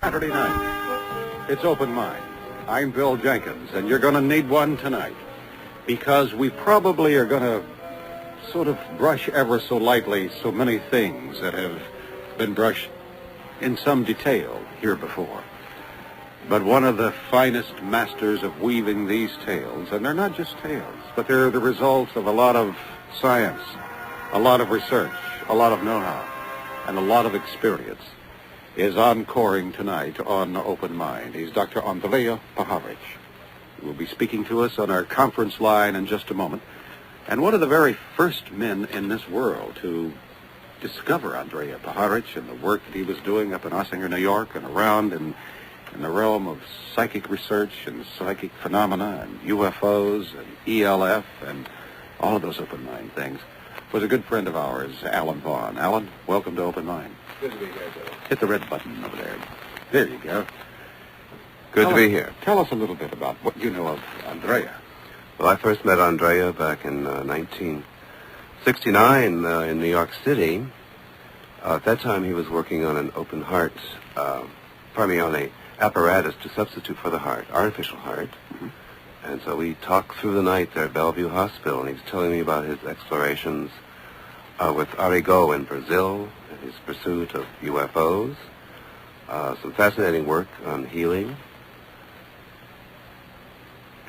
Saturday night. It's Open Mind. I'm Bill Jenkins, and you're going to need one tonight because we probably are going to sort of brush ever so lightly so many things that have been brushed in some detail here before. But one of the finest masters of weaving these tales, and they're not just tales, but they're the results of a lot of science, a lot of research, a lot of know-how, and a lot of experience, is encoring tonight on Open Mind. He's Dr. Andrija Puharich. He will be speaking to us on our conference line in just a moment. And one of the very first men in this world to discover Andrija Puharich and the work that he was doing up in Ossinger, New York, and around in the realm of psychic research and psychic phenomena and UFOs and ELF and all of those Open Mind things, was a good friend of ours, Alan Vaughn. Alan, welcome to Open Mind. Good to be here, Bill. Hit the red button over there. There you go. Good to be here. Tell us a little bit about what you know of Andrija. Well, I first met Andrija back in 1969 in New York City. At that time, he was working on an open heart, on a apparatus to substitute for the heart, artificial heart. Mm-hmm. And so we talked through the night there at Bellevue Hospital, and he was telling me about his explorations with Arigo in Brazil, and his pursuit of UFOs, some fascinating work on healing.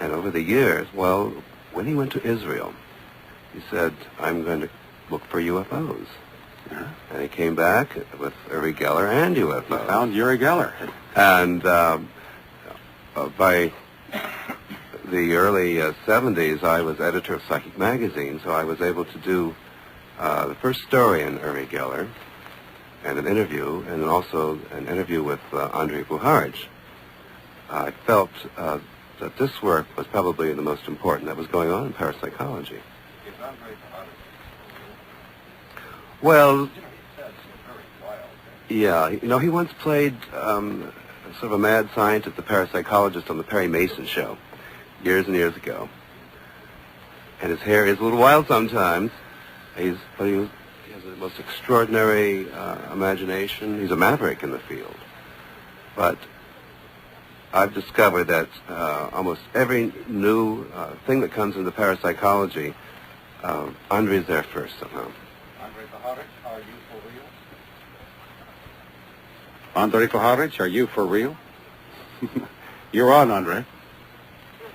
And over the years, well, when he went to Israel, he said, I'm going to look for UFOs. Uh-huh. And he came back with Uri Geller and UFOs. He found Uri Geller. And by the early 70s, I was editor of Psychic Magazine, so I was able to do the first story in Uri Geller and an interview, and then also an interview with Andrija Puharich. I felt that this work was probably the most important that was going on in parapsychology. Well, yeah, he once played sort of a mad scientist, a parapsychologist on the Perry Mason show years and years ago. And his hair is a little wild sometimes. But he has the most extraordinary imagination. He's a maverick in the field. But I've discovered that almost every new thing that comes into parapsychology, Andreja's there first somehow. Andrija Puharich, are you for real? Andrija Puharich, are you for real? You're on, Andre.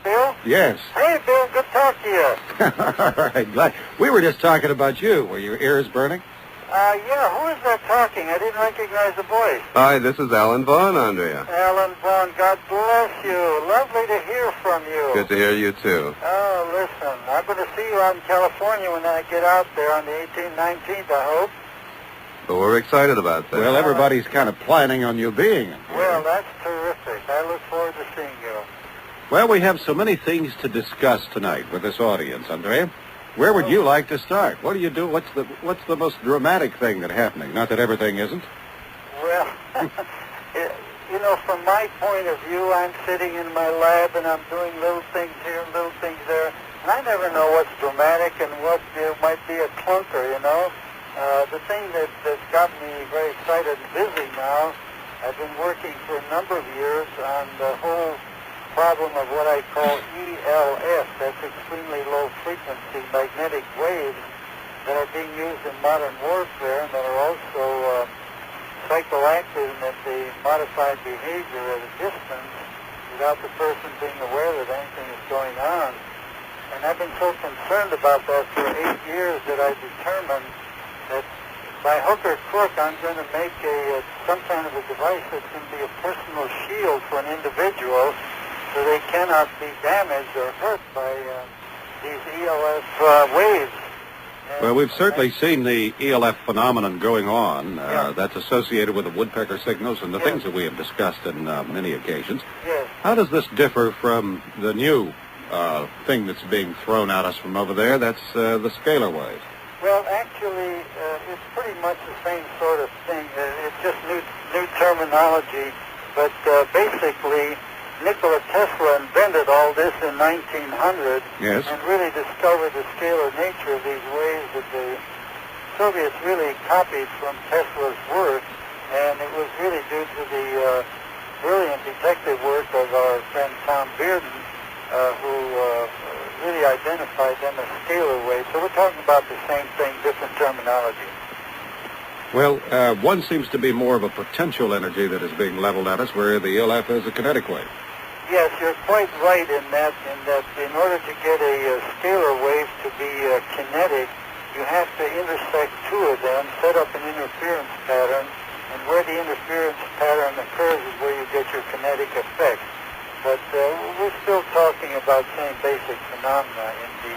Bill? Yes. Hey, Bill, good to talk to you. All right, glad. We were just talking about you. Were your ears burning? Yeah, who is that talking? I didn't recognize the voice. Hi, this is Alan Vaughn, Andrija. Alan Vaughn, God bless you. Lovely to hear from you. Good to hear you, too. Oh, listen, I'm going to see you out in California when I get out there on the 18th, 19th, I hope. But we're excited about that. Well, everybody's kind of planning on you being here. Well, that's terrific. I look forward to seeing you. Well, we have so many things to discuss tonight with this audience, Andrija. Where would you like to start? What do you do? What's the most dramatic thing that's happening? Not that everything isn't. Well, from my point of view, I'm sitting in my lab and I'm doing little things here, little things there, and I never know what's dramatic and what might be a clunker, The thing that's got me very excited and busy now, I've been working for a number of years on the whole problem of what I call ELF, that's extremely low frequency magnetic waves that are being used in modern warfare and that are also psychoactive in that they modify behavior at a distance without the person being aware that anything is going on. And I've been so concerned about that for 8 years that I determined that by hook or crook I'm going to make some kind of a device that's going to be a personal shield for an individual so they cannot be damaged or hurt by these ELF waves. Well, we've certainly seen the ELF phenomenon going on. That's associated with the woodpecker signals and the things that we have discussed in many occasions. Yes. How does this differ from the new thing that's being thrown at us from over there? That's the scalar waves. Well, actually, it's pretty much the same sort of thing. It's just new terminology, but basically Nikola Tesla invented all this in 1900 and really discovered the scalar nature of these waves that the Soviets really copied from Tesla's work, and it was really due to the detective work of our friend Tom Bearden, who really identified them as scalar waves. So we're talking about the same thing, different terminology. Well, one seems to be more of a potential energy that is being leveled at us, where the ELF is a kinetic wave. Yes, you're quite right in that in order to get a scalar wave to be kinetic, you have to intersect two of them, set up an interference pattern, and where the interference pattern occurs is where you get your kinetic effect. But we're still talking about same basic phenomena in the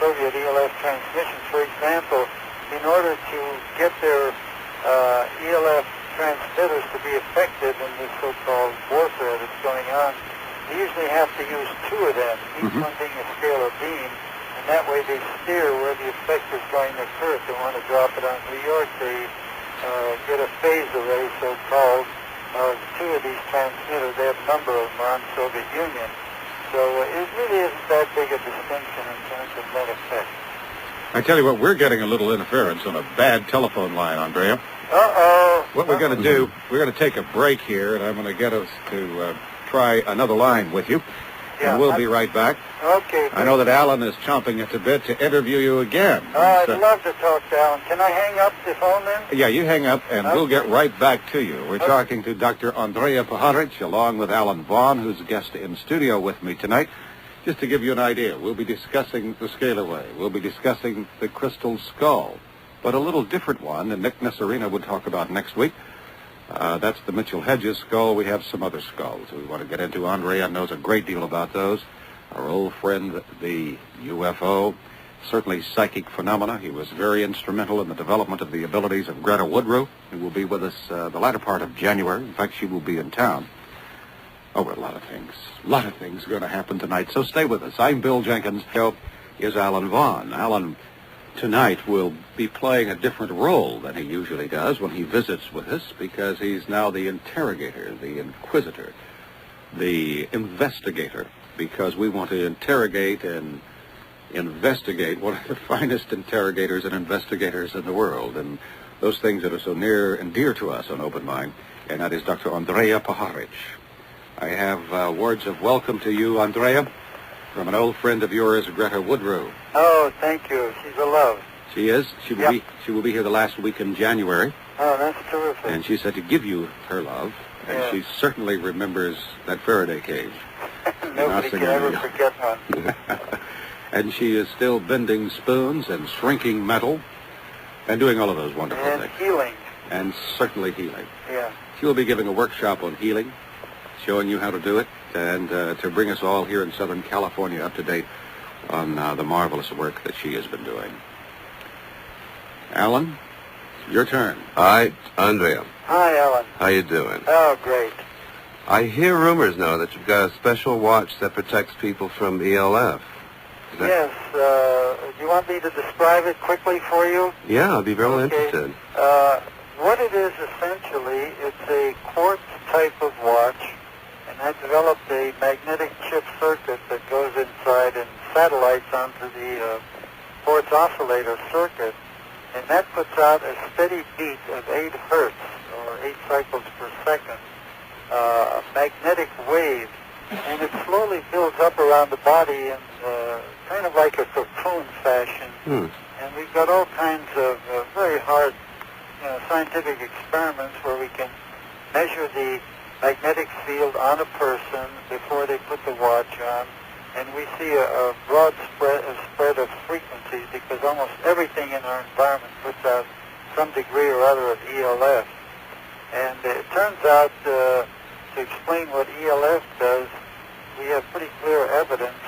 Soviet ELF transmissions. For example, in order to get their ELF transmitters to be effective in this so-called warfare that's going on, they usually have to use two of them, each one being a scalar beam, and that way they steer where the effect is going to occur. If they want to drop it on New York, they get a phase array, so-called, of two of these transmitters. They have a number of them on Soviet Union. So it really isn't that big a distinction in terms of net effect. I tell you what, we're getting a little interference on a bad telephone line, Andrija. Uh-oh. What we're going to do, we're going to take a break here, and I'm going to get us to try another line with you. Yeah, and we'll be right back. Okay. I know that Alan is chomping at the bit to interview you again. I'd love to talk to Alan. Can I hang up the phone then? Yeah, you hang up, and we'll get right back to you. We're talking to Dr. Andrija Puharich, along with Alan Vaughn, who's a guest in studio with me tonight. Just to give you an idea, we'll be discussing the scalar wave. We'll be discussing the crystal skull, but a little different one, and Nick Nesserina would talk about next week. That's the Mitchell Hedges skull. We have some other skulls we want to get into. Andrija knows a great deal about those. Our old friend, the UFO, certainly psychic phenomena. He was very instrumental in the development of the abilities of Greta Woodruff, who will be with us the latter part of January. In fact, she will be in town. Oh, a lot of things are going to happen tonight, so stay with us. I'm Bill Jenkins. Here is Alan Vaughn. Alan tonight will be playing a different role than he usually does when he visits with us, because he's now the interrogator, the inquisitor, the investigator, because we want to interrogate and investigate one of the finest interrogators and investigators in the world, and those things that are so near and dear to us on Open Mind, and that is Dr. Andrija Puharich. I have words of welcome to you, Andrija, from an old friend of yours, Greta Woodruff. Oh, thank you. She's a love. She is. She will be here the last week in January. Oh, that's terrific. And she said to give you her love. And she certainly remembers that Faraday cage. Nobody can ever forget one. And she is still bending spoons and shrinking metal and doing all of those wonderful things. And healing. And certainly healing. Yeah. She will be giving a workshop on healing, showing you how to do it, and to bring us all here in Southern California up to date on the marvelous work that she has been doing. Alan, your turn. Hi, Andrija. Hi, Alan. How you doing? Oh, great. I hear rumors now that you've got a special watch that protects people from ELF. Yes. Do you want me to describe it quickly for you? Yeah, I'd be very interested. What it is essentially, it's a quartz type of watch, and I developed a magnetic chip circuit that goes inside and satellites onto the quartz oscillator circuit, and that puts out a steady beat of 8 hertz, or 8 cycles per second, a magnetic wave, and it slowly builds up around the body in kind of like a cocoon fashion. And we've got all kinds of very hard scientific experiments where we can measure the magnetic field on a person before they put the watch on, and we see a broad spread of frequencies, because almost everything in our environment puts out some degree or other of ELF. And it turns out, to explain what ELF does, we have pretty clear evidence